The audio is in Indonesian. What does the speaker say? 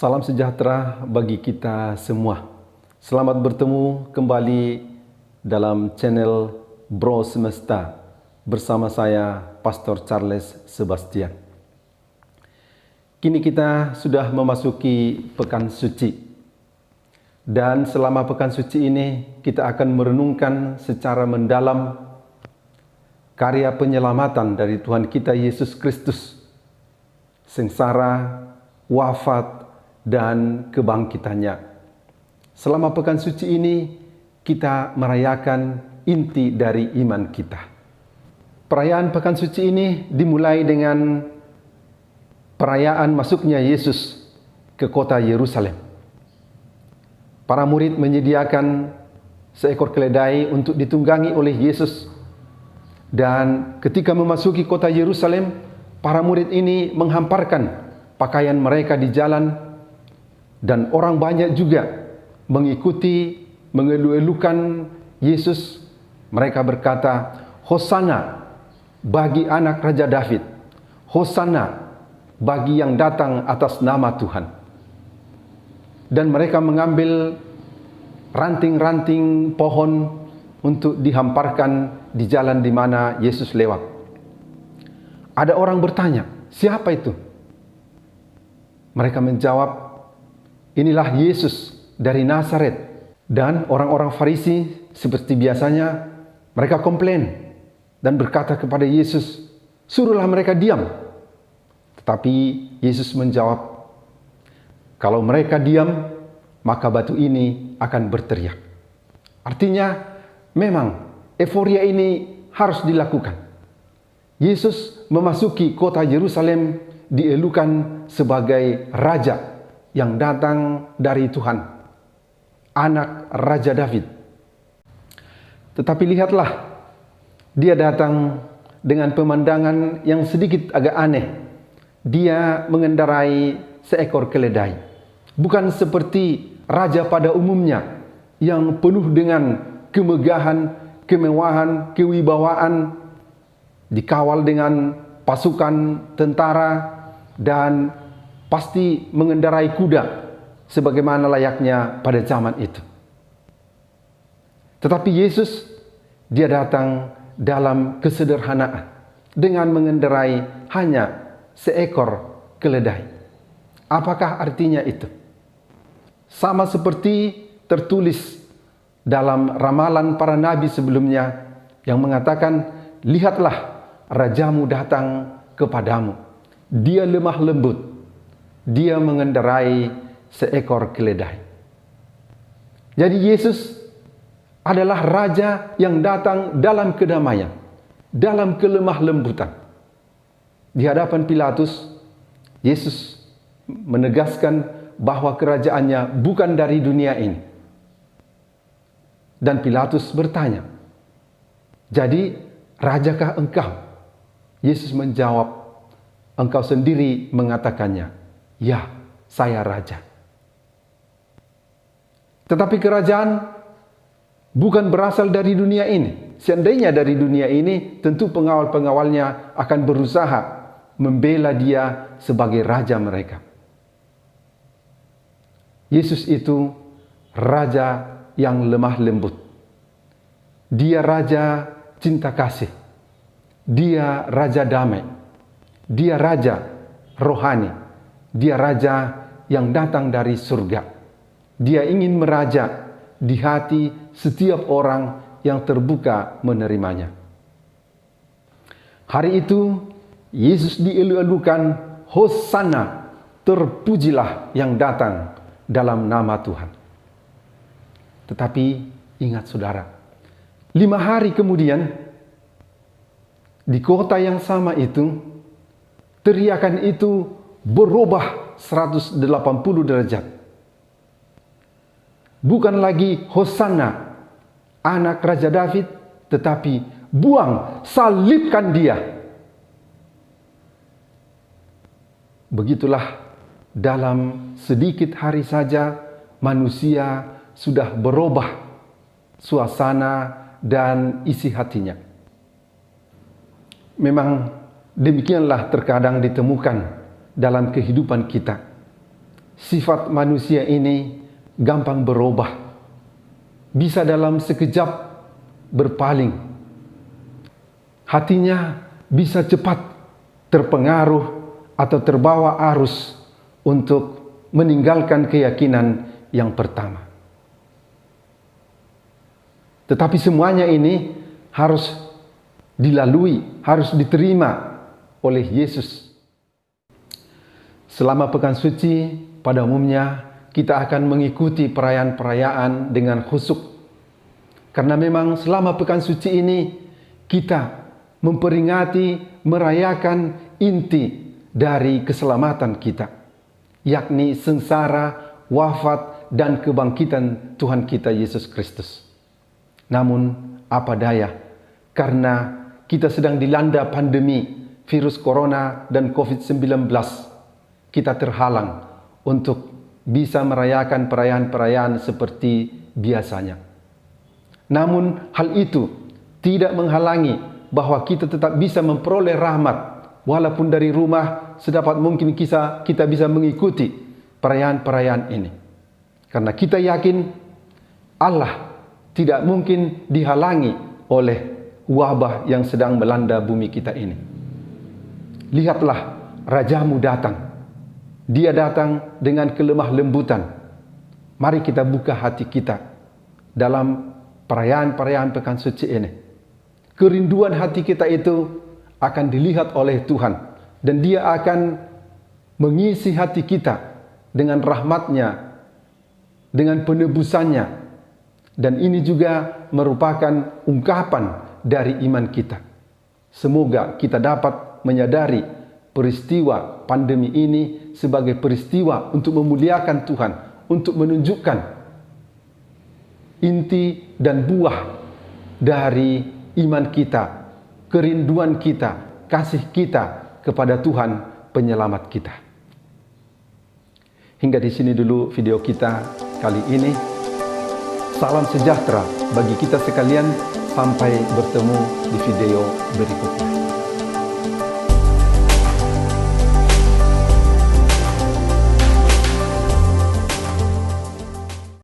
Salam sejahtera bagi kita semua. Selamat bertemu kembali dalam channel Bro Semesta bersama saya Pastor Charles Sebastian. Kini kita sudah memasuki Pekan Suci. Dan selama Pekan Suci ini kita akan merenungkan secara mendalam karya penyelamatan dari Tuhan kita Yesus Kristus, sengsara, wafat, dan kebangkitannya. Selama Pekan Suci ini kita merayakan inti dari iman kita. Perayaan Pekan Suci ini dimulai dengan perayaan masuknya Yesus ke kota Yerusalem. Para murid menyediakan seekor keledai untuk ditunggangi oleh Yesus. Dan ketika memasuki kota Yerusalem, para murid ini menghamparkan pakaian mereka di jalan. Dan orang banyak juga mengikuti, mengeluh-elukan Yesus. Mereka berkata, Hosana bagi anak Raja David. Hosana bagi yang datang atas nama Tuhan. Dan mereka mengambil ranting-ranting pohon untuk dihamparkan di jalan di mana Yesus lewat. Ada orang bertanya, siapa itu? Mereka menjawab, inilah Yesus dari Nazaret. Dan orang-orang Farisi seperti biasanya mereka komplain dan berkata kepada Yesus, suruhlah mereka diam. Tetapi Yesus menjawab, kalau mereka diam, maka batu ini akan berteriak. Artinya memang euforia ini harus dilakukan. Yesus memasuki kota Yerusalem dielukan sebagai raja yang datang dari Tuhan, anak Raja David. Tetapi lihatlah, dia datang dengan pemandangan yang sedikit agak aneh. Dia mengendarai seekor keledai. Bukan seperti raja pada umumnya yang penuh dengan kemegahan, kemewahan, kewibawaan, dikawal dengan pasukan tentara dan pasti mengendarai kuda sebagaimana layaknya pada zaman itu. Tetapi Yesus, dia datang dalam kesederhanaan dengan mengendarai hanya seekor keledai. Apakah artinya itu? Sama seperti tertulis dalam ramalan para nabi sebelumnya yang mengatakan, lihatlah rajamu datang kepadamu. Dia lemah lembut. Dia mengendarai seekor keledai. Jadi Yesus adalah raja yang datang dalam kedamaian, dalam kelemah lembutan. Di hadapan Pilatus, Yesus menegaskan bahwa kerajaannya bukan dari dunia ini. Dan Pilatus bertanya, jadi rajakah engkau? Yesus menjawab, engkau sendiri mengatakannya. Ya, saya raja. Tetapi kerajaan bukan berasal dari dunia ini. Seandainya dari dunia ini, tentu pengawal-pengawalnya akan berusaha membela dia sebagai raja mereka. Yesus itu raja yang lemah lembut. Dia raja cinta kasih. Dia raja damai. Dia raja rohani. Dia raja yang datang dari surga. Dia ingin meraja di hati setiap orang yang terbuka menerimanya. Hari itu Yesus dielu-elukan, Hosana, terpujilah yang datang dalam nama Tuhan. Tetapi ingat saudara, 5 hari kemudian di kota yang sama itu, teriakan itu berubah 180 derajat. Bukan lagi Hosana, anak Raja David, tetapi buang, salibkan dia. Begitulah dalam sedikit hari saja manusia sudah berubah suasana dan isi hatinya. Memang demikianlah terkadang ditemukan dalam kehidupan kita. sifat manusia ini gampang berubah, bisa dalam sekejap berpaling. Hatinya bisa cepat terpengaruh atau terbawa arus untuk meninggalkan keyakinan yang pertama. Tetapi semuanya ini harus dilalui, harus diterima oleh Yesus. Selama Pekan Suci, pada umumnya kita akan mengikuti perayaan-perayaan dengan khusyuk. Karena memang selama Pekan Suci ini kita memperingati, merayakan inti dari keselamatan kita, yakni sengsara, wafat, dan kebangkitan Tuhan kita Yesus Kristus. Namun apa daya, karena kita sedang dilanda pandemi virus corona dan COVID-19, kita terhalang untuk bisa merayakan perayaan-perayaan seperti biasanya. Namun hal itu tidak menghalangi bahwa kita tetap bisa memperoleh rahmat, walaupun dari rumah sedapat mungkin kita bisa mengikuti perayaan-perayaan ini. Karena kita yakin Allah tidak mungkin dihalangi oleh wabah yang sedang melanda bumi kita ini. Lihatlah, Rajamu datang. Dia datang dengan kelemah lembutan. Mari kita buka hati kita dalam perayaan-perayaan Pekan Suci ini. Kerinduan hati kita itu akan dilihat oleh Tuhan, dan Dia akan mengisi hati kita dengan rahmat-Nya, dengan penebusannya. Dan ini juga merupakan ungkapan dari iman kita. Semoga kita dapat menyadari peristiwa pandemi ini sebagai peristiwa untuk memuliakan Tuhan, untuk menunjukkan inti dan buah dari iman kita, kerinduan kita, kasih kita kepada Tuhan penyelamat kita. Hingga di sini dulu video kita kali ini. Salam sejahtera bagi kita sekalian. Sampai bertemu di video berikutnya.